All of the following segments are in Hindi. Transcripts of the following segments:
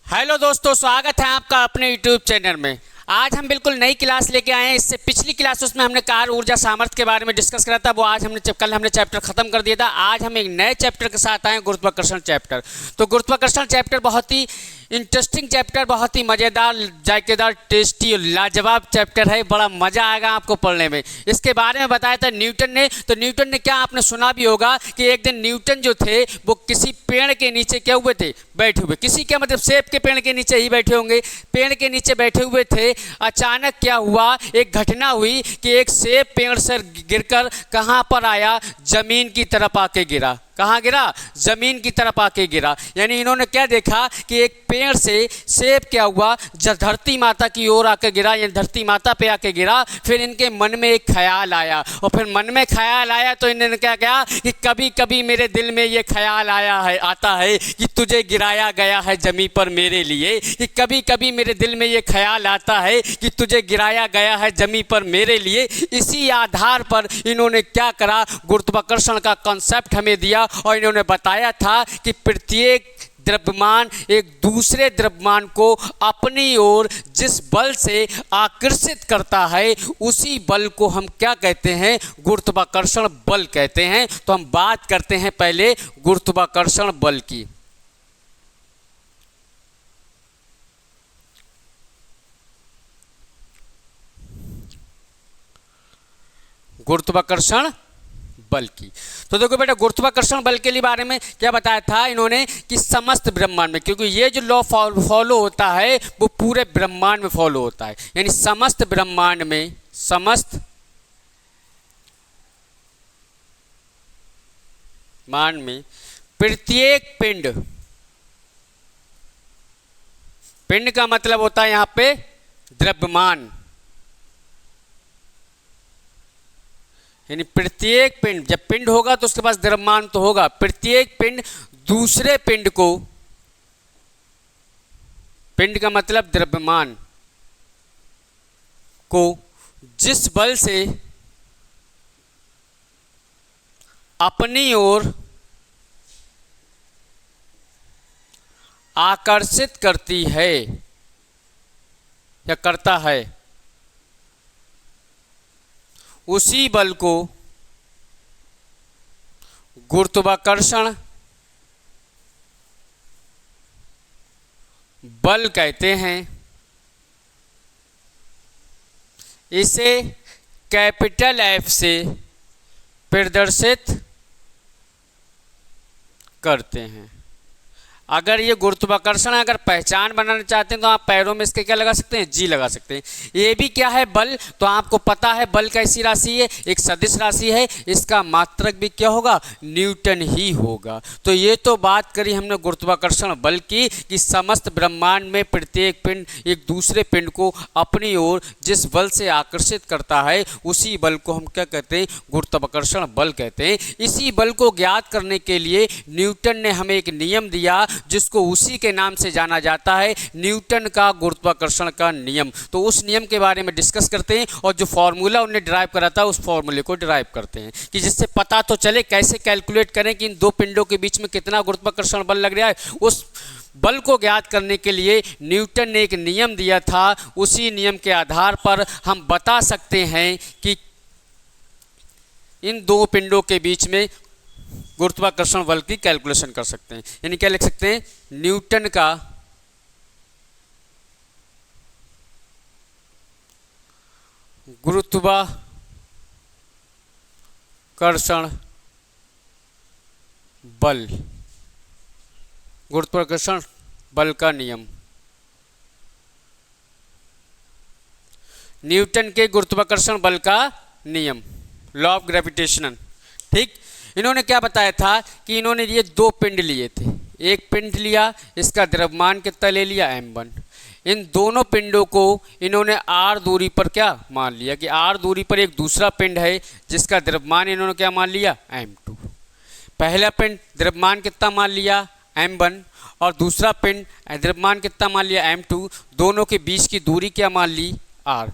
हेलो दोस्तों, स्वागत है आपका अपने यूट्यूब चैनल में। आज हम बिल्कुल नई क्लास लेके आए हैं। इससे पिछली क्लास उसमें हमने कार्य ऊर्जा सामर्थ्य के बारे में डिस्कस करा था। वो आज कल हमने चैप्टर खत्म कर दिया था। आज हम एक नए चैप्टर के साथ आए, गुरुत्वाकर्षण चैप्टर। तो गुरुत्वाकर्षण चैप्टर बहुत ही इंटरेस्टिंग चैप्टर, बहुत ही मज़ेदार, जायकेदार, टेस्टी और लाजवाब चैप्टर है। बड़ा मज़ा आएगा आपको पढ़ने में। इसके बारे में बताया था न्यूटन ने। तो न्यूटन ने क्या, आपने सुना भी होगा कि एक दिन न्यूटन जो थे वो किसी पेड़ के नीचे क्या हुए थे, बैठे हुए। किसी क्या मतलब, सेब के पेड़ के नीचे ही बैठे होंगे। पेड़ के नीचे बैठे हुए थे। अचानक क्या हुआ, एक घटना हुई कि एक सेब पेड़ से गिरकर कहाँ पर आया, जमीन की तरफ आके गिरा। कहाँ गिरा? जमीन की तरफ आके गिरा। यानी इन्होंने क्या देखा कि एक पेड़ से सेब क्या हुआ, धरती माता की ओर आके गिरा, यानी धरती माता पे आके गिरा। फिर इनके मन में एक ख्याल आया, और फिर मन में ख्याल आया तो इन्होंने क्या किया कि कभी कभी मेरे दिल में ये ख्याल आता है कि तुझे गिराया गया है जमीन पर मेरे लिए। कि कभी कभी मेरे दिल में ये ख्याल आता है कि तुझे गिराया गया है जमीन पर मेरे लिए। इसी आधार पर इन्होंने क्या करा, गुरुत्वाकर्षण का कॉन्सेप्ट हमें दिया, और इन्होंने बताया था कि प्रत्येक द्रव्यमान एक दूसरे द्रव्यमान को अपनी ओर जिस बल से आकर्षित करता है, उसी बल को हम क्या कहते हैं, गुरुत्वाकर्षण बल कहते हैं। तो हम बात करते हैं पहले गुरुत्वाकर्षण बल की। गुरुत्वाकर्षण बल की। तो देखो बेटा, गुरुत्वाकर्षण बल के लिए बारे में क्या बताया था इन्होंने कि समस्त ब्रह्मांड में, क्योंकि ये जो लॉ फॉलो होता है वो पूरे ब्रह्मांड में फॉलो होता है। यानी समस्त ब्रह्मांड में, समस्त मान में प्रत्येक पिंड, पिंड का मतलब होता है यहां पे द्रव्यमान, यानी प्रत्येक पिंड, जब पिंड होगा तो उसके पास द्रव्यमान तो होगा। प्रत्येक पिंड दूसरे पिंड को, पिंड का मतलब द्रव्यमान को जिस बल से अपनी ओर आकर्षित करती है या करता है, उसी बल को गुरुत्वाकर्षण बल कहते हैं। इसे कैपिटल एफ से प्रदर्शित करते हैं। अगर ये गुरुत्वाकर्षण अगर पहचान बनाना चाहते हैं तो आप पैरों में इसके क्या लगा सकते हैं, जी लगा सकते हैं। ये भी क्या है, बल। तो आपको पता है बल कैसी राशि है, एक सदिश राशि है। इसका मात्रक भी क्या होगा, न्यूटन ही होगा। तो ये तो बात करी हमने गुरुत्वाकर्षण बल की कि समस्त ब्रह्मांड में प्रत्येक पिंड एक दूसरे पिंड को अपनी ओर जिस बल से आकर्षित करता है, उसी बल को हम क्या कहते हैं, गुरुत्वाकर्षण बल कहते हैं। इसी बल को ज्ञात करने के लिए न्यूटन ने हमें एक नियम दिया, जिसको उसी के नाम से जाना जाता है, न्यूटन का गुरुत्वाकर्षण का नियम। तो उस नियम के बारे में डिस्कस करते हैं, और जो फॉर्मूला उन्हें डिराइव करा था उस फॉर्मूले को डिराइव करते हैं, कि जिससे पता तो चले कैसे कैलकुलेट करें कि इन दो पिंडों के बीच में कितना गुरुत्वाकर्षण बल लग रहा है। उस बल को ज्ञात करने के लिए न्यूटन ने एक नियम दिया था। उसी नियम के आधार पर हम बता सकते हैं कि इन दो पिंडों के बीच में गुरुत्वाकर्षण बल की कैलकुलेशन कर सकते हैं। यानी क्या लिख सकते हैं, न्यूटन का गुरुत्वाकर्षण बल, गुरुत्वाकर्षण बल का नियम, न्यूटन के गुरुत्वाकर्षण बल का नियम, लॉ ऑफ ग्रेविटेशन। ठीक, इन्होंने क्या बताया था कि इन्होंने ये दो पिंड लिए थे। एक पिंड लिया, इसका द्रव्यमान कितना ले लिया, m1। इन दोनों पिंडों को इन्होंने r दूरी पर क्या मान लिया कि r दूरी पर एक दूसरा पिंड है जिसका द्रव्यमान इन्होंने क्या मान लिया, m2। पहला पिंड द्रव्यमान कितना मान लिया, m1, और दूसरा पिंड द्रव्यमान कितना मान लिया, m2। दोनों के बीच की दूरी क्या मान ली, r।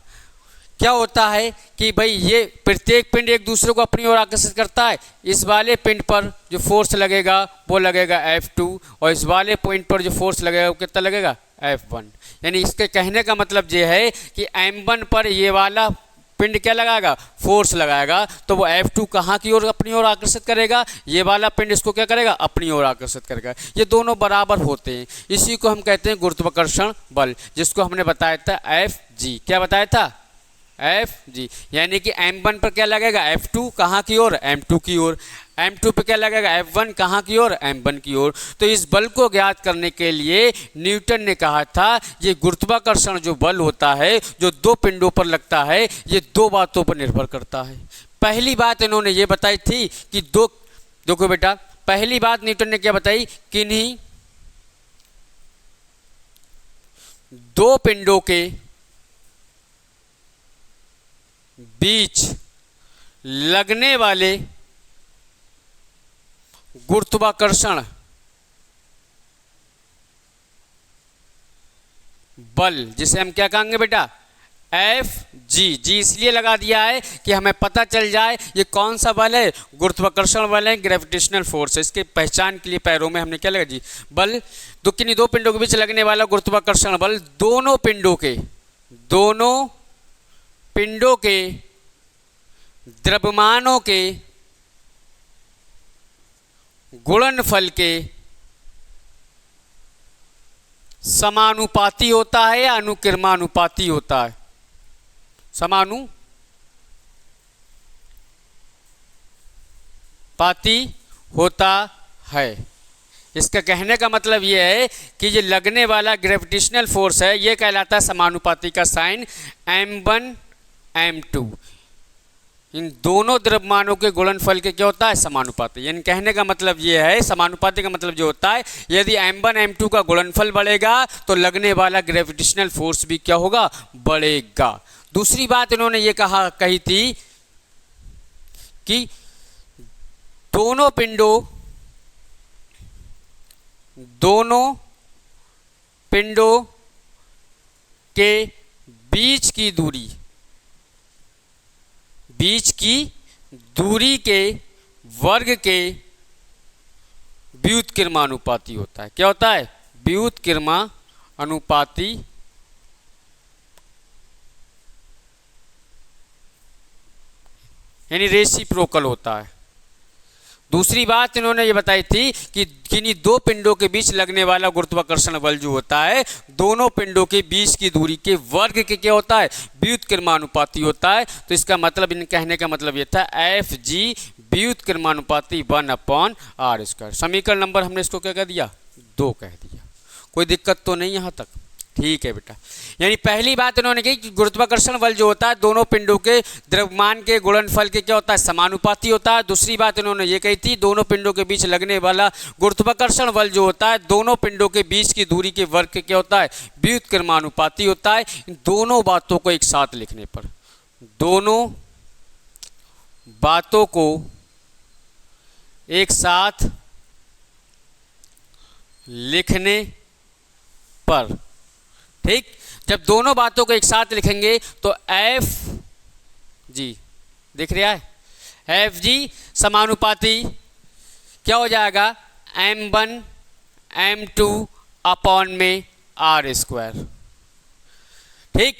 क्या होता है कि भाई ये प्रत्येक पिंड एक दूसरे को अपनी ओर आकर्षित करता है। इस वाले पिंड पर जो फोर्स लगेगा वो लगेगा F2 और इस वाले पॉइंट पर जो फोर्स लगेगा वो कितना लगेगा F1। यानी इसके कहने का मतलब ये है कि M1 पर ये वाला पिंड क्या लगाएगा, फोर्स लगाएगा, तो वो F2 कहाँ की ओर अपनी ओर आकर्षित करेगा, ये वाला पिंड इसको क्या करेगा, अपनी ओर आकर्षित करेगा। ये दोनों बराबर होते हैं, इसी को हम कहते हैं गुरुत्वाकर्षण बल, जिसको हमने बताया था Fg। क्या बताया था, Fg। यानी कि M1 पर क्या लगेगा, F2 कहाँ की ओर, M2 की ओर। M2 पे क्या लगेगा, F1 कहाँ की ओर, M1 की ओर। तो इस बल को ज्ञात करने के लिए न्यूटन ने कहा था ये गुरुत्वाकर्षण जो बल होता है जो दो पिंडों पर लगता है, ये दो बातों पर निर्भर करता है। पहली बात इन्होंने ये बताई थी कि देखो बेटा, पहली बात न्यूटन ने क्या बताई, किन्हीं दो पिंडों के बीच लगने वाले गुरुत्वाकर्षण बल, जिसे हम क्या कहेंगे बेटा, Fg। जी इसलिए लगा दिया है कि हमें पता चल जाए ये कौन सा बल है, गुरुत्वाकर्षण बल है, ग्रेविटेशनल फोर्स है। इसके पहचान के लिए पैरों में हमने क्या लगा जी, बल। किन्हीं दो पिंडों के बीच लगने वाला गुरुत्वाकर्षण बल दोनों पिंडों के द्रव्यमानों के गुणनफल के समानुपाती होता है या अनुक्रमानुपाती होता है, समानुपाती होता है। इसका कहने का मतलब ये है कि ये लगने वाला ग्रेविटेशनल फोर्स है, ये कहलाता है समानुपाती का साइन M1 M2। इन दोनों द्रव्यमानों के गुणनफल के क्या होता है, समानुपाती। यानी कहने का मतलब ये है, समानुपाती का मतलब जो होता है, यदि M1 M2 का गुणनफल बढ़ेगा तो लगने वाला ग्रेविटेशनल फोर्स भी क्या होगा, बढ़ेगा। दूसरी बात इन्होंने ये कही थी कि दोनों पिंडों के बीच की दूरी के वर्ग के व्युत्क्रमानुपाती होता है। क्या होता है, व्युत्क्रमानुपाती यानी रेसिप्रोकल होता है। दूसरी बात इन्होंने ये बताई थी कि किन्हीं दो पिंडों के बीच लगने वाला गुरुत्वाकर्षण बल जो होता है दोनों पिंडों के बीच की दूरी के वर्ग के क्या होता है, व्युत्क्रमानुपाती होता है। तो इसका मतलब, इन कहने का मतलब ये था Fg व्युत्क्रमानुपाती 1/r²। समीकरण नंबर हमने इसको क्या कह दिया, 2 कह दिया। कोई दिक्कत तो नहीं यहाँ तक, ठीक है बेटा। यानी पहली बात इन्होंने कही कि गुरुत्वाकर्षण बल जो होता है दोनों पिंडों के द्रव्यमान के गुणनफल के क्या होता है, समानुपाती होता है। दूसरी बात इन्होंने ये कही थी दोनों पिंडों के बीच लगने वाला गुरुत्वाकर्षण बल जो होता है दोनों पिंडों के बीच की दूरी के वर्ग के क्या होता है, व्युत्क्रमानुपाती होता है। इन दोनों बातों को एक साथ लिखने पर, दोनों बातों को एक साथ लिखने पर, ठीक, जब दोनों बातों को एक साथ लिखेंगे तो Fg दिख रहा है, Fg समानुपाती क्या हो जाएगा, M1 M2 अपॉन में r²। ठीक,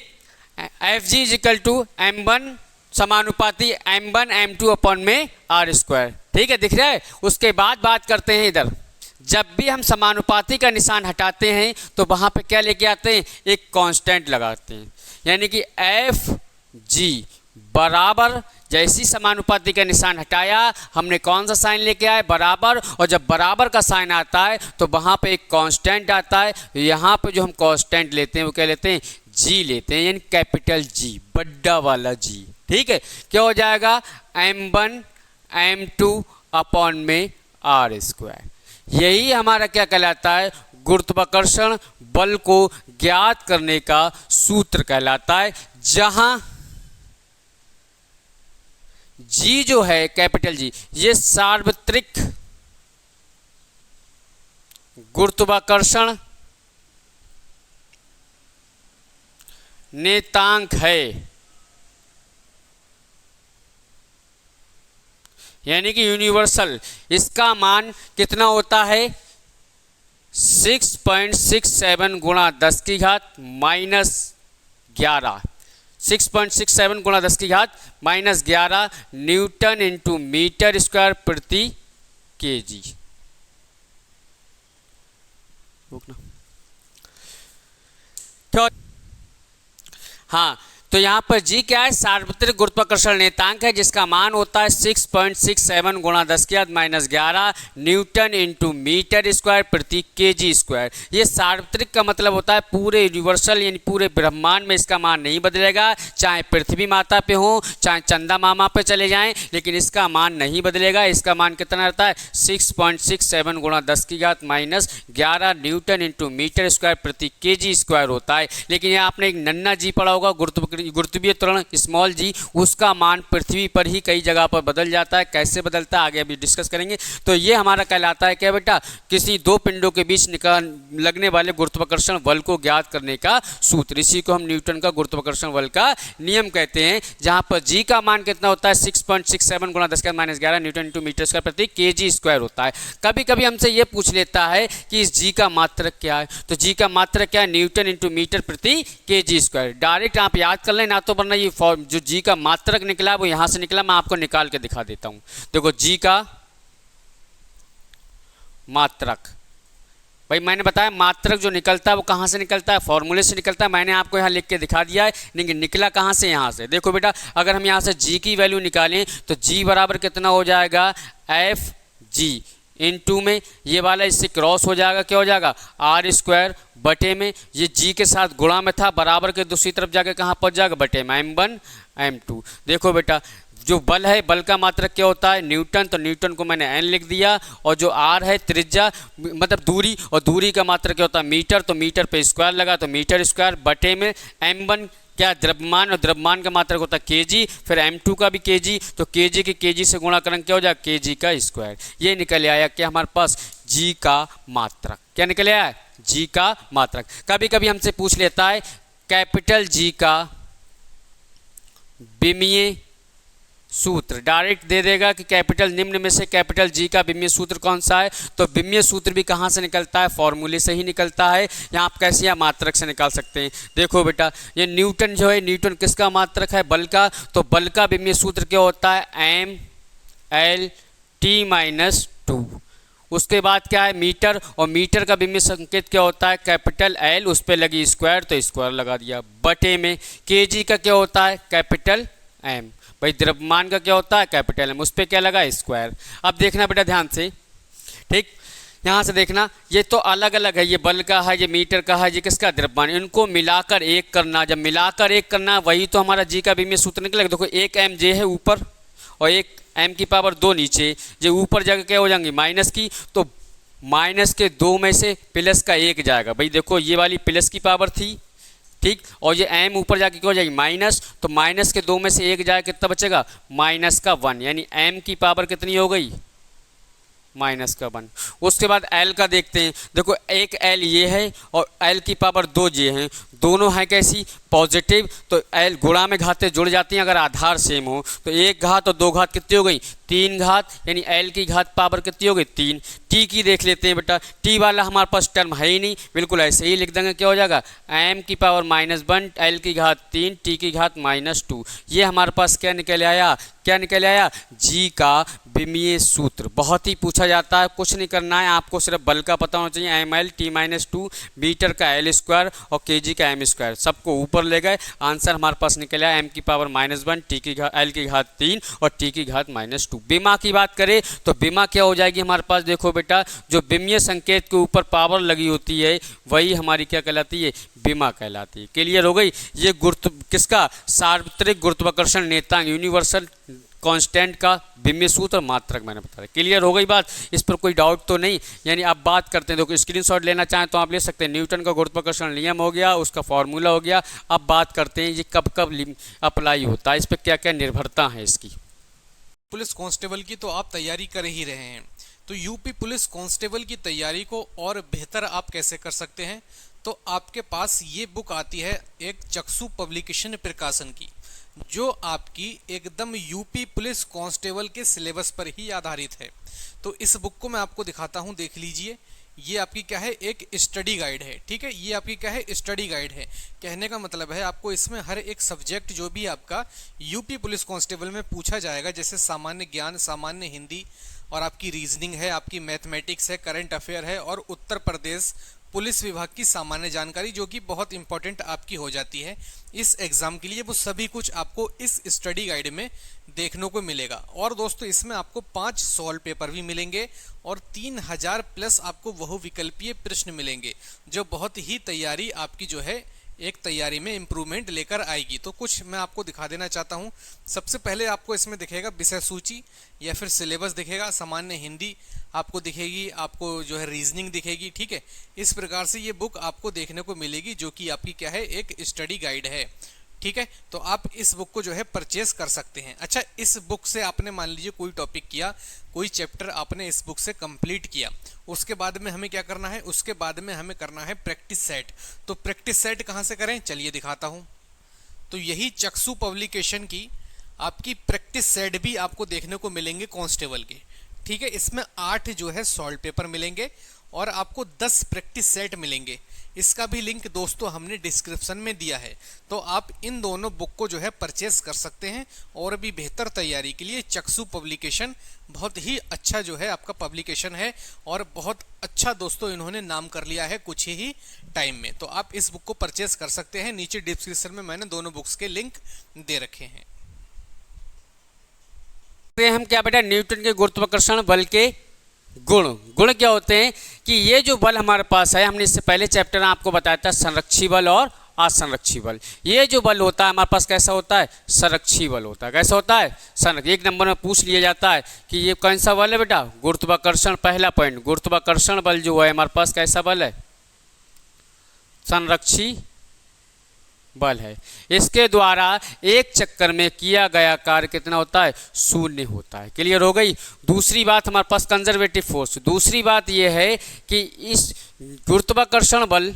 Fg is equal to M1 समानुपाती M1 M2 अपॉन में r²। ठीक है, दिख रहा है। उसके बाद बात करते हैं इधर, जब भी हम समानुपाती का निशान हटाते हैं तो वहाँ पे क्या लेके आते हैं, एक कांस्टेंट लगाते हैं। यानी कि Fg बराबर, जैसी समानुपाती का निशान हटाया हमने कौन सा साइन लेके आए, बराबर। और जब बराबर का साइन आता है तो वहाँ पे एक कांस्टेंट आता है। यहाँ पे जो हम कांस्टेंट लेते हैं वो क्या लेते हैं, G लेते हैं, यानी कैपिटल G, बड़ा वाला G। ठीक है, क्या हो जाएगा, M1 M2 अपॉन में r²। यही हमारा क्या कहलाता है, गुरुत्वाकर्षण बल को ज्ञात करने का सूत्र कहलाता है, जहां G जो है कैपिटल G, ये सार्वत्रिक गुरुत्वाकर्षण नेतांक है। यानी कि यूनिवर्सल, इसका मान कितना होता है, 6.67 गुणा 10 की घात माइनस 11, 6.67 गुणा 10 की घात minus 11 newton into metre square प्रति केजी। क्या? हाँ, तो यहाँ पर जी क्या है? सार्वत्रिक गुरुत्वाकर्षण नियतांक है जिसका मान होता है 6.67 गुणा 10 की घात minus 11 newton into metre square प्रति केजी स्क्वायर। ये सार्वत्रिक का मतलब होता है पूरे यूनिवर्सल यानी पूरे ब्रह्मांड में इसका मान नहीं बदलेगा, चाहे पृथ्वी माता पे हो चाहे चंदा मामा पे चले जाएं, लेकिन इसका मान नहीं बदलेगा। इसका मान कितना रहता है? 6.67 गुणा 10 की घात minus 11 newton into metre square प्रति केजी स्क्वायर होता है। लेकिन यहाँ आपने एक नन्ना जी पढ़ा होगा, गुरुत्वीय त्वरण स्मॉल जी, उसका मान पृथ्वी पर ही कई जगह पर बदल जाता है। कैसे बदलता है आगे अभी डिस्कस करेंगे। तो ये हमारा कहलाता है क्या बेटा? किसी दो पिंडों के बीच लगने वाले गुरुत्वाकर्षण बल को ज्ञात करने का सूत्र। इसी को हम न्यूटन का गुरुत्वाकर्षण बल का नियम कहते हैं, जहाँ पर जी का मान कितना होता है? 6.67 गुणा 10 की घात minus 11 newton into metre square प्रति केजी स्क्वायर होता है। कभी कभी हमसे ये पूछ लेता है कि इस जी का मात्रक क्या है, तो जी का मात्रक क्या है? न्यूटन इंटू मीटर प्रति केजी स्क्वायर। डायरेक्ट आप याद कर लें ना, तो वरना ये जो जी का मात्रक निकला वो यहां से निकला, मैं आपको निकाल के दिखा देता हूं। देखो जी का मात्रक, भाई मैंने बताया मात्रक जो निकलता है वो कहां से निकलता है? फॉर्मूले से निकलता है। मैंने आपको यहां लिख के दिखा दिया है, लेकिन निकला कहां से? यहां से। देखो बेटा, अगर हम यहां से जी की वैल्यू निकालें तो जी बराबर कितना हो जाएगा? एफ जी इनटू में ये वाला इससे क्रॉस हो जाएगा, क्या हो जाएगा? आर स्क्वायर बटे में ये जी के साथ गुणा में था, बराबर के दूसरी तरफ जाके कहाँ पहुँच जाएगा? बटे में m1 m2। देखो बेटा, जो बल है, बल का मात्रक क्या होता है? न्यूटन। तो न्यूटन को मैंने n लिख दिया, और जो r है त्रिज्या मतलब दूरी, और दूरी का मात्रक क्या होता है? मीटर। तो मीटर पे स्क्वायर लगा तो मीटर स्क्वायर बटे में m1 क्या? द्रव्यमान, और द्रव्यमान का मात्रक होता है केजी, फिर m2 का भी केजी, तो केजी के केजी से गुणा करेंगे क्या हो जाएगा? केजी का स्क्वायर। ये निकल आया कि हमारे पास जी का मात्रक क्या निकल आया? जी का मात्रक। कभी कभी हमसे पूछ लेता है कैपिटल जी का विमीय सूत्र, डायरेक्ट दे देगा कि कैपिटल निम्न में से कैपिटल जी का विमीय सूत्र कौन सा है? तो विमीय सूत्र भी कहाँ से निकलता है? फॉर्मूले से ही निकलता है। यहाँ आप कैसे या मात्रक से निकाल सकते हैं। देखो बेटा, ये न्यूटन जो है, न्यूटन किसका मात्रक है? बल का। तो बल का विमीय सूत्र क्या होता है? M L T minus 2। उसके बाद क्या है? मीटर, और मीटर का विमीय संकेत क्या होता है? कैपिटल एल, उस पर लगी स्क्वायर तो स्क्वायर लगा दिया, बटे में केजी का क्या होता है? Capital M. भाई द्रव्यमान का क्या होता है? कैपिटल एम, उस पर क्या लगा? स्क्वायर। अब देखना बेटा ध्यान से, ठीक, यहाँ से देखना, ये तो अलग अलग है, ये बल का है, ये मीटर का है, ये किसका? द्रव्यमान। इनको मिलाकर एक करना, जब मिलाकर एक करना वही तो हमारा जी का विमीय सूत्र निकलेगा। देखो एक एम जे है ऊपर और एक एम की पावर 2 नीचे, जो ऊपर जाकर क्या हो जाएंगी? माइनस की, तो माइनस के 2 में से प्लस का 1 जाएगा। भाई देखो ये वाली प्लस की पावर थी, ठीक, और ये m ऊपर जाके क्या हो जाएगी? माइनस, तो माइनस के 2 में से 1 जाए कितना बचेगा? माइनस का 1, यानी m की पावर कितनी हो गई? माइनस का 1। उसके बाद l का देखते हैं। देखो एक l ये है और l की पावर 2 ये हैं, दोनों हैं कैसी? पॉजिटिव। तो l गुणा में घातें जुड़ जाती हैं अगर आधार सेम हो। तो एक घात और 2 घात कितनी हो गई? 3 घात, यानी l की घात पावर कितनी हो गई? 3। t की देख लेते हैं बेटा, t वाला हमारे पास टर्म है ही नहीं, बिल्कुल ऐसे ही लिख देंगे, क्या हो जाएगा? m की पावर -1 l की घात 3 t की घात -2। ये हमारे पास क्या निकल आया? क्या निकल आया? जी का विमीय सूत्र। बहुत ही पूछा जाता है, कुछ नहीं करना है आपको, सिर्फ बल का पता होना चाहिए। एम एल टी -2, मीटर का एल स्क्वायर और केजी का एम स्क्वायर, सबको ऊपर ले गए। आंसर हमारे पास निकल आया m की पावर -1 टी की घात एल की घात 3 और टी की घात -2। विमा की बात करें तो विमा क्या हो जाएगी हमारे पास? देखो बेटा, जो विमीय संकेत के ऊपर पावर लगी होती है वही हमारी क्या कहलाती है? विमा कहलाती है। क्लियर हो गई? ये किसका? सार्वत्रिक गुरुत्वाकर्षण नियतांक, यूनिवर्सल कांस्टेंट का विमीय सूत्र मात्रक मैंने बताया। क्लियर हो गई बात? इस पर कोई डाउट तो नहीं? यानी अब बात करते हैं, देखो स्क्रीनशॉट लेना चाहें तो आप ले सकते हैं। न्यूटन का गुरुत्वाकर्षण नियम हो गया, उसका फॉर्मूला हो गया। अब बात करते हैं ये कब कब अप्लाई होता है, इस पर क्या क्या निर्भरता है इसकी। पुलिस कांस्टेबल की तो आप तैयारी कर ही रहे हैं, तो यूपी पुलिस कांस्टेबल की तैयारी को और बेहतर आप कैसे कर सकते हैं? तो आपके पास ये बुक आती है एक चक्षु पब्लिकेशन प्रकाशन की, जो आपकी एकदम यूपी पुलिस कांस्टेबल के सिलेबस पर ही आधारित है। तो इस बुक को मैं आपको दिखाता हूं, देख लीजिए। ये आपकी क्या है, एक स्टडी गाइड है। ठीक है, ये आपकी क्या है, स्टडी गाइड है। कहने का मतलब है आपको इसमें हर एक सब्जेक्ट जो भी आपका यूपी पुलिस कांस्टेबल में पूछा जाएगा, जैसे सामान्य ज्ञान, सामान्य हिंदी, और आपकी रीजनिंग है, आपकी मैथमेटिक्स है, करंट अफेयर है, और उत्तर प्रदेश पुलिस विभाग की सामान्य जानकारी, जो कि बहुत इंपॉर्टेंट आपकी हो जाती है इस एग्जाम के लिए, वो सभी कुछ आपको इस स्टडी गाइड में देखने को मिलेगा। और दोस्तों इसमें आपको 5 सॉल्व पेपर भी मिलेंगे और 3000 प्लस आपको बहुविकल्पीय प्रश्न मिलेंगे, जो बहुत ही तैयारी आपकी जो है एक तैयारी में इम्प्रूवमेंट लेकर आएगी। तो कुछ मैं आपको दिखा देना चाहता हूँ। सबसे पहले आपको इसमें दिखेगा विषय सूची या फिर सिलेबस दिखेगा, सामान्य हिंदी आपको दिखेगी, आपको जो है रीजनिंग दिखेगी। ठीक है, इस प्रकार से ये बुक आपको देखने को मिलेगी, जो कि आपकी क्या है, एक स्टडी गाइड है। ठीक है, तो आप इस बुक को जो है परचेज कर सकते हैं। अच्छा, इस बुक से आपने मान लीजिए कोई टॉपिक किया, कोई चैप्टर आपने इस बुक से कंप्लीट किया, उसके बाद में हमें क्या करना है, उसके बाद में हमें करना है प्रैक्टिस सेट। तो प्रैक्टिस सेट कहाँ से करें, चलिए दिखाता हूँ। तो यही चक्षु पब्लिकेशन की आपकी प्रैक्टिस सेट भी आपको देखने को मिलेंगे कांस्टेबल के। ठीक है, इसमें 8 जो है सॉल्व पेपर मिलेंगे और आपको 10 प्रैक्टिस सेट मिलेंगे। इसका भी लिंक दोस्तों हमने डिस्क्रिप्शन में दिया है, तो आप इन दोनों बुक को जो है परचेस कर सकते हैं। और भी बेहतर तैयारी के लिए चक्षु पब्लिकेशन बहुत ही अच्छा जो है आपका पब्लिकेशन है, और बहुत अच्छा दोस्तों इन्होंने नाम कर लिया है कुछ ही टाइम में। तो आप इस बुक को परचेस कर सकते हैं। नीचे डिस्क्रिप्शन में मैंने दोनों बुक्स के लिंक दे रखे हैं। हम क्या बेटा, न्यूटन के गुरुत्वाकर्षण बल के गुण। गुण क्या होते हैं कि ये जो बल हमारे पास है, हमने इससे पहले चैप्टर में आपको बताया था संरक्षी बल और असंरक्षी बल। ये जो बल होता है हमारे पास कैसा होता है, संरक्षी बल होता है। कैसा होता है, एक नंबर में पूछ लिया जाता है कि ये कौन सा बल है बेटा, गुरुत्वाकर्षण। पहला पॉइंट, गुरुत्वाकर्षण बल जो है हमारे पास कैसा बल है, संरक्षी बल है। इसके द्वारा एक चक्कर में किया गया कार्य कितना होता है, 0 होता है। क्लियर हो गई। दूसरी बात हमारे पास कंजर्वेटिव फोर्स। दूसरी बात यह है कि इस गुरुत्वाकर्षण बल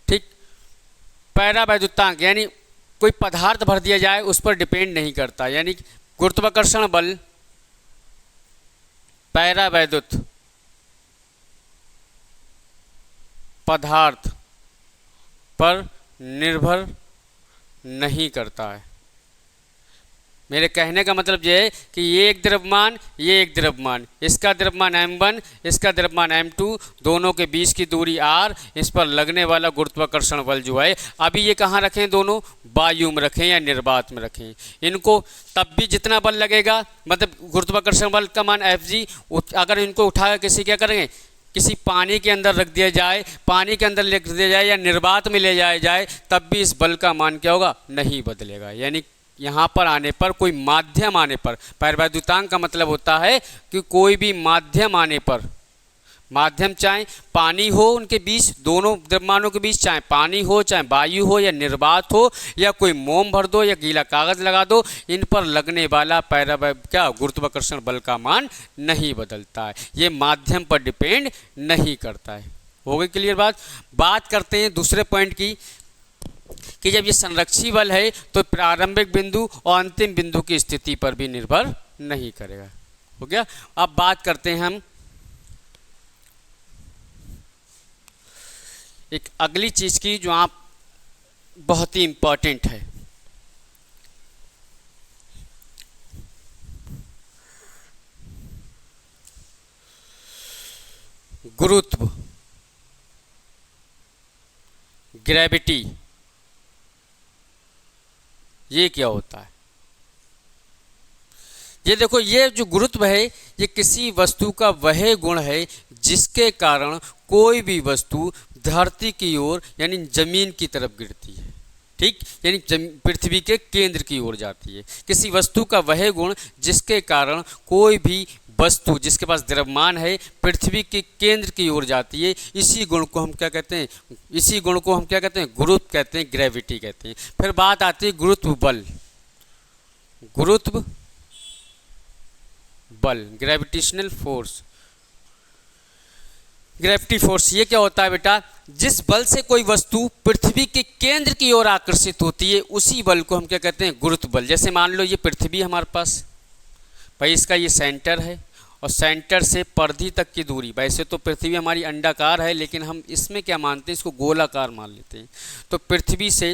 ठीक पैरावैद्युतांक यानी कोई पदार्थ भर दिया जाए उस पर डिपेंड नहीं करता। यानी गुरुत्वाकर्षण बल पैरावैद्युत पदार्थ पर निर्भर नहीं करता है। मेरे कहने का मतलब ये है कि ये एक द्रव्यमान, ये एक द्रव्यमान, इसका द्रव्यमान m1, इसका द्रव्यमान m2, दोनों के बीच की दूरी r, इस पर लगने वाला गुरुत्वाकर्षण बल जो है, अभी ये कहाँ रखें, दोनों वायु में रखें या निर्वात में रखें, इनको तब भी जितना बल लगेगा, मतलब गुरुत्वाकर्षण बल का मान Fg, अगर इनको उठाकर किसी क्या करेंगे, किसी पानी के अंदर रख दिया जाए, पानी के अंदर रख दिया जाए या निर्वात में ले जाया जाए, तब भी इस बल का मान क्या होगा, नहीं बदलेगा। यानी यहाँ पर आने पर, कोई माध्यम आने पर, पैरावैद्युतांक का मतलब होता है कि कोई भी माध्यम आने पर, माध्यम चाहे पानी हो उनके बीच, दोनों द्रव्यमानों के बीच, चाहे पानी हो, चाहे वायु हो या निर्वात हो, या कोई मोम भर दो या गीला कागज लगा दो, इन पर लगने वाला गुरुत्वाकर्षण बल का मान नहीं बदलता है। ये माध्यम पर डिपेंड नहीं करता है। हो गई क्लियर बात। बात करते हैं दूसरे पॉइंट की कि जब ये संरक्षी बल है तो प्रारंभिक बिंदु और अंतिम बिंदु की स्थिति पर भी निर्भर नहीं करेगा। हो गया। अब बात करते हैं हम एक अगली चीज की जो आप बहुत ही इंपॉर्टेंट है। गुरुत्व, ग्रेविटी, ये क्या होता है। ये देखो, ये जो गुरुत्व है ये किसी वस्तु का वह गुण है जिसके कारण कोई भी वस्तु धरती की ओर यानी जमीन की तरफ गिरती है। ठीक, यानी पृथ्वी के केंद्र की ओर जाती है। किसी वस्तु का वह गुण जिसके कारण कोई भी वस्तु जिसके पास द्रव्यमान है पृथ्वी के केंद्र की ओर जाती है, इसी गुण को हम क्या कहते हैं, इसी गुण को हम क्या कहते हैं, गुरुत्व कहते हैं, ग्रेविटी कहते हैं। फिर बात आती है गुरुत्व बल। गुरुत्व बल, ग्रेविटेशनल फोर्स। ग्रेविटी फोर्स ये क्या होता है बेटा, जिस बल से कोई वस्तु पृथ्वी के केंद्र की ओर आकर्षित होती है उसी बल को हम क्या कहते हैं, गुरुत्व बल। जैसे मान लो ये पृथ्वी है हमारे पास, भाई इसका ये सेंटर है और सेंटर से परिधि तक की दूरी, वैसे तो पृथ्वी हमारी अंडाकार है लेकिन हम इसमें क्या मानते हैं, इसको गोलाकार मान लेते हैं। तो पृथ्वी से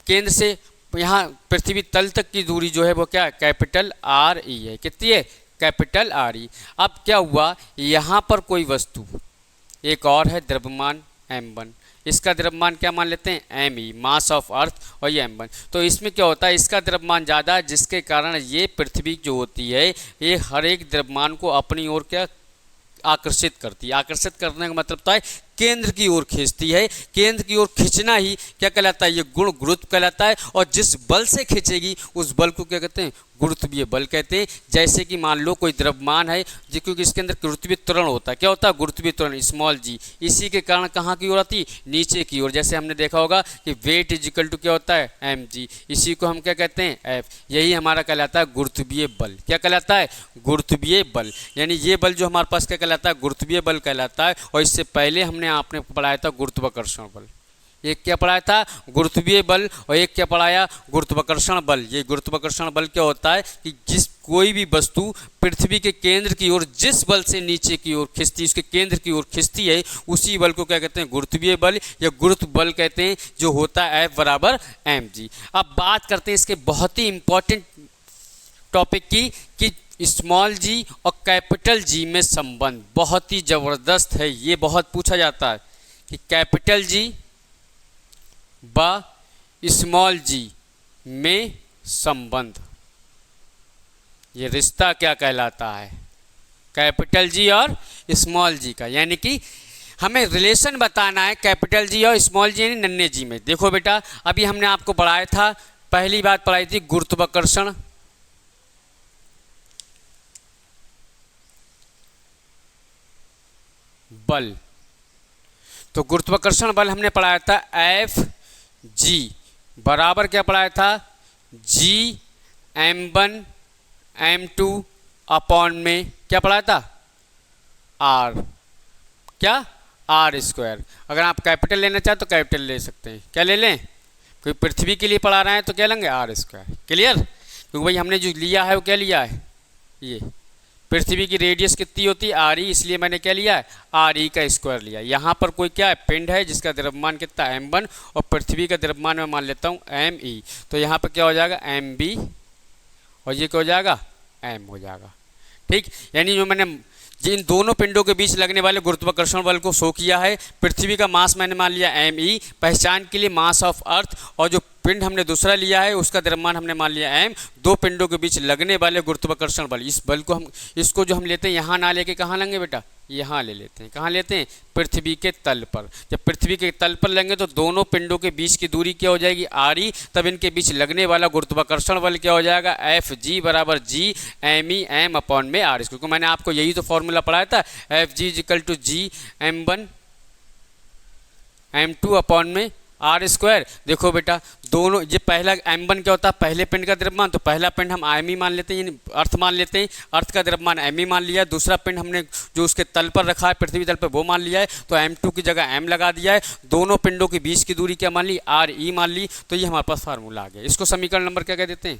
केंद्र से यहाँ पृथ्वी तल तक की दूरी जो है वो क्या, कैपिटल आर ई है। कितनी है, कैपिटल आर ई। अब क्या हुआ, यहाँ पर कोई वस्तु एक और है द्रव्यमान m1, इसका द्रव्यमान क्या मान लेते हैं, m e, mass of earth, और ये m1। तो इसमें क्या होता है, इसका द्रव्यमान ज़्यादा है जिसके कारण ये पृथ्वी जो होती है ये हर एक द्रव्यमान को अपनी ओर क्या आकर्षित करती है। आकर्षित करने का मतलब तो है केंद्र की ओर खींचती है। केंद्र की ओर खींचना ही क्या कहलाता है, ये गुण गुरुत्व कहलाता है। और जिस बल से खींचेगी उस बल को क्या कहते हैं, गुरुत्वीय बल कहते हैं। जैसे कि मान लो कोई द्रव्यमान है क्योंकि इसके अंदर गुरुत्वीय त्वरण होता है, क्या होता है, गुरुत्वीय त्वरण स्मॉल जी, इसी के कारण कहाँ की ओर आती है, नीचे की ओर। जैसे हमने देखा होगा कि वेट इज इक्वल टू क्या होता है, mg, इसी को हम क्या कहते हैं, f। यही हमारा कहलाता है गुरुत्वीय बल। क्या कहलाता है, गुरुत्वीय बल। यानी ये बल जो हमारे पास क्या कहलाता है, गुरुत्वीय बल कहलाता है। और इससे पहले हमने आपने पढ़ाया था गुरुत्वाकर्षण बल। एक क्या पढ़ाया था, गुरुत्वीय बल, और एक क्या पढ़ाया, गुरुत्वाकर्षण बल। ये गुरुत्वाकर्षण बल क्या होता है कि जिस कोई भी वस्तु पृथ्वी के केंद्र की ओर जिस बल से नीचे की ओर खींचती है, उसके केंद्र की ओर खींचती है, उसी बल को क्या कहते हैं, गुरुत्वीय बल या गुरुत्व बल कहते हैं, जो होता है F बराबर mg। अब बात करते हैं इसके बहुत ही इंपॉर्टेंट टॉपिक की कि स्मॉल जी और कैपिटल जी में संबंध बहुत ही ज़बरदस्त है। ये बहुत पूछा जाता है कि कैपिटल जी व स्मॉल जी में संबंध, ये रिश्ता क्या कहलाता है, कैपिटल जी और स्मॉल जी का। यानी कि हमें रिलेशन बताना है कैपिटल जी और स्मॉल जी यानी नन्हे जी में। देखो बेटा, अभी हमने आपको पढ़ाया था, पहली बात पढ़ाई थी गुरुत्वाकर्षण बल। तो गुरुत्वाकर्षण बल हमने पढ़ाया था F G बराबर क्या पढ़ाया था, G m1 m2 अपॉन में क्या पढ़ाया था, R, क्या, R स्क्वायर। अगर आप कैपिटल लेना चाहें तो कैपिटल ले सकते हैं, क्या ले लें, कोई पृथ्वी के लिए पढ़ा रहे हैं तो क्या लेंगे, R स्क्वायर। क्लियर, क्योंकि भाई हमने जो लिया है वो क्या लिया है, ये पृथ्वी की रेडियस कितनी होती है, आर ई, इसलिए मैंने क्या लिया है, आर ई का स्क्वायर लिया। यहाँ पर कोई क्या है, पिंड है जिसका द्रव्यमान कितना है m1 और पृथ्वी का द्रव्यमान मैं मान लेता हूँ m e। तो यहाँ पर क्या हो जाएगा mb और ये क्या हो जाएगा, m हो जाएगा। ठीक, यानी जो मैंने जिन दोनों पिंडों के बीच लगने वाले गुरुत्वाकर्षण बल को शो किया है, पृथ्वी का मास मैंने मान लिया m e पहचान के लिए मास ऑफ अर्थ, और जो पिंड हमने दूसरा लिया है उसका द्रव्यमान हमने मान लिया m। दो पिंडों के बीच लगने वाले गुरुत्वाकर्षण बल, इस बल को हम, इसको जो हम लेते हैं यहाँ ना लेके कहाँ लेंगे बेटा, यहाँ ले लेते हैं। कहाँ लेते हैं, पृथ्वी के तल पर। जब पृथ्वी के तल पर लेंगे तो दोनों पिंडों के बीच की दूरी क्या हो जाएगी, आर ई, तब इनके बीच लगने वाला गुरुत्वाकर्षण बल क्या हो जाएगा, एफ जी बराबर G M E M upon में आर। क्योंकि मैंने आपको यही तो फॉर्मूला पढ़ाया था, F G equal to G m1 m2 upon में आर स्क्वायर। देखो बेटा, दोनों, ये पहला m1 क्या होता है, पहले पिंड का द्रव्यमान, तो पहला पिंड हम m ई मान लेते हैं, यानी अर्थ मान लेते हैं, अर्थ का द्रव्यमान m ई मान लिया है। दूसरा पिंड हमने जो उसके तल पर रखा है, पृथ्वी तल पर, वो मान लिया है, तो m2 की जगह m लगा दिया है। दोनों पिंडों के बीच की दूरी क्या मान ली, आर ई मान ली। तो ये हमारे पास फार्मूला आ गया। इसको समीकरण नंबर क्या कह देते हैं,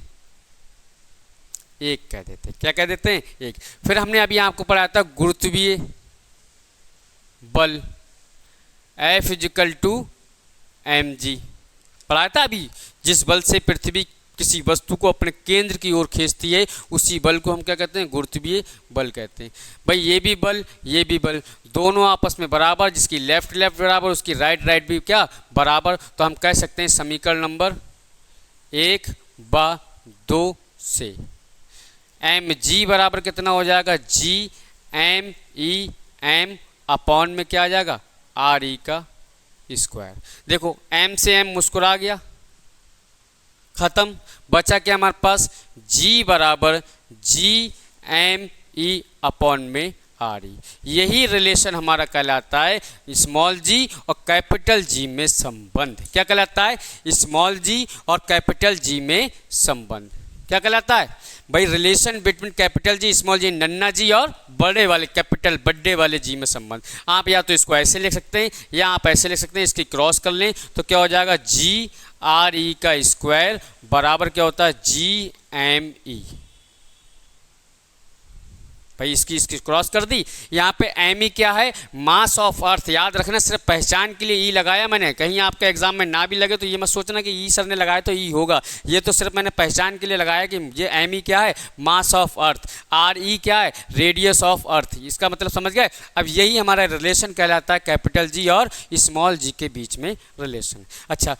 एक कह देते हैं। क्या कह देते हैं, एक। फिर हमने अभी आपको पढ़ाया था गुरुत्वीय बल F इक्वल टू mg पढ़ाया था अभी। जिस बल से पृथ्वी किसी वस्तु को अपने केंद्र की ओर खींचती है उसी बल को हम क्या कहते हैं, गुरुत्वीय बल कहते हैं। भाई ये भी बल, ये भी बल, दोनों आपस में बराबर, जिसकी लेफ्ट लेफ्ट बराबर उसकी राइट राइट भी क्या बराबर। तो हम कह सकते हैं समीकरण नंबर 1 व 2 से mg बराबर कितना हो जाएगा, g m e m upon में क्या आ जाएगा, आर ई का स्क्वायर। देखो m से m मुस्कुरा गया, खत्म, बचा क्या हमारे पास, g बराबर g m e अपॉन में आर ई। यही रिलेशन हमारा कहलाता है स्मॉल g और कैपिटल G में संबंध। क्या कहलाता है, स्मॉल g और कैपिटल G में संबंध। क्या कहलाता है भाई, relation between capital G small g नन्ना जी और बड़े वाले कैपिटल बड़े वाले जी में संबंध। आप या तो इसको ऐसे लिख सकते हैं या आप ऐसे लिख सकते हैं, इसकी क्रॉस कर लें तो क्या हो जाएगा, जी आर ई का स्क्वायर बराबर क्या होता है, जी एम ई। भाई इसकी क्रॉस कर दी। यहाँ पे एम ई क्या है, मास ऑफ अर्थ। याद रखना, सिर्फ पहचान के लिए ई लगाया मैंने, कहीं आपके एग्जाम में ना भी लगे तो ये मत सोचना कि ई सर ने लगाया तो ई होगा, ये तो सिर्फ मैंने पहचान के लिए लगाया कि ये एम ई क्या है, mass of earth, R E क्या है, रेडियस ऑफ अर्थ। इसका मतलब समझ गए। अब यही हमारा रिलेशन कहलाता है कैपिटल जी और स्मॉल जी के बीच में रिलेशन। अच्छा